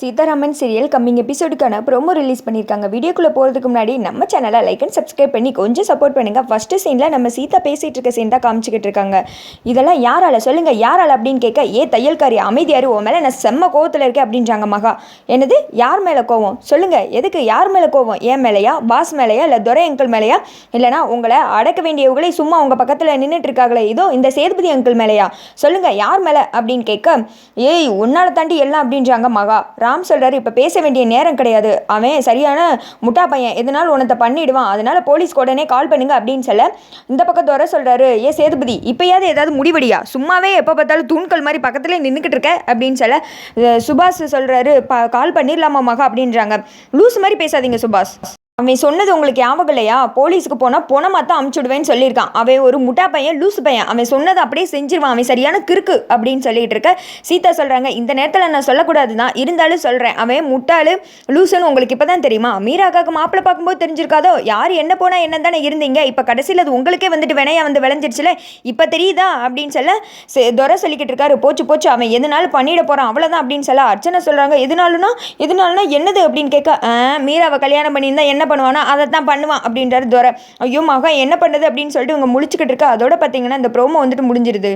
Sitharaman serial coming எபிசோடுக்கான promo release பண்ணியிருக்காங்க. வீடியோக்குள்ளே போகிறதுக்கு முன்னாடி நம்ம சேனலை லைக் அண்ட் சப்ஸ்கிரைப் பண்ணி கொஞ்சம் சப்போர்ட் பண்ணுங்கள். ஃபஸ்ட்டு சீனில் நம்ம சீதா பேசிகிட்டு இருக்க சீன் தான் காமிச்சிக்கிட்டு இருக்காங்க. இதெல்லாம் யாரால சொல்லுங்கள், யாரால அப்படின்னு கேட்க, தையல்காரி அமைதியாரு, உன் மேலே நான் செம்ம கோவத்தில் இருக்கேன் அப்படின்றாங்க மகா. என்னது, யார் மேலே கோவம் சொல்லுங்கள், எதுக்கு, யார் மேலே கோவம், ஏன் மேலேயா, பாஸ் மேலேயா, இல்லை துரை அங்கிள் மேலேயா, இல்லைனா உங்களை அடக்க வேண்டியவங்களே சும்மா உங்கள் பக்கத்தில் நின்றுட்டு இருக்காங்களே இதோ இந்த சேதுபதி அங்கிள் மேலேயா, சொல்லுங்கள் யார் மேலே அப்படின்னு கேட்க, ஏய் உன்னால் தாண்டி எல்லாம் அப்படின்றாங்க மகா. ராம் சொல்கிறாரு, இப்போ பேச வேண்டிய நேரம் கிடையாது, அவன் சரியான முட்டா பையன், எதனாலும் உனத்தை பண்ணிடுவான், அதனால் போலீஸ்க்கு உடனே கால் பண்ணுங்க அப்படின்னு சொல்ல, இந்த பக்கத்து வர சொல்கிறாரு, சேதுபதி இப்போயாவது ஏதாவது முடிவடியா, சும்மாவே எப்போ பார்த்தாலும் தூண்கள் மாதிரி பக்கத்துலேயே நின்றுக்கிட்டு இருக்க அப்படின்னு சொல்ல, சுபாஷ் சொல்கிறாரு, கால் பண்ணிடலாமா மகா அப்படின்றாங்க. லூஸ் மாதிரி பேசாதீங்க சுபாஷ், அவன் சொன்னது உங்களுக்கு ஞாபகம் இல்லையா, போலீஸுக்கு போனால் பணமாக தான் அமுச்சுடுவேன்னு சொல்லியிருக்கான், அவன் ஒரு முட்டா பையன், லூசு பையன், அவன் சொன்னதை அப்படியே செஞ்சிருவான், அவன் சரியான கிறுக்கு அப்படின்னு சொல்லிட்டு இருக்க. சீதா சொல்கிறாங்க, இந்த நேரத்தில் நான் சொல்லக்கூடாது தான், இருந்தாலும் சொல்கிறேன், அவன் முட்டாளு லூசுன்னு உங்களுக்கு இப்போ தான் தெரியுமா, மீராக்காக்கு மாப்பிள்ளை பார்க்கும்போது தெரிஞ்சிருக்காதோ, யார் என்ன போனால் என்ன தானே இருந்தீங்க, இப்போ கடைசியில் அது உங்களுக்கே வந்துட்டு வினையா வந்து விளைஞ்சிருச்சுல, இப்போ தெரியுதா அப்படின்னு சொல்ல, துரை சொல்லிக்கிட்டு இருக்காரு, போச்சு அவன் எதுனாலும் பண்ணிட போகிறான் அவ்வளோதான் அப்படின்னு சொல்ல, அர்ச்சனை சொல்கிறாங்க, எதுனாலும்னா என்னது அப்படின்னு கேட்க, மீராவை கல்யாணம் பண்ணியிருந்தா என்ன பண்ணுவானா, அதை தான் பண்ணுவான் அப்படின்றாரு துரை. ஐயோ மகா என்ன பண்ணுறது அப்படின்னு சொல்லிட்டு இவங்க முழிச்சுக்கிட்டு இருக்கா. அதோட பார்த்தீங்கன்னா இந்த ப்ரோமோ வந்துட்டு முடிஞ்சிருது.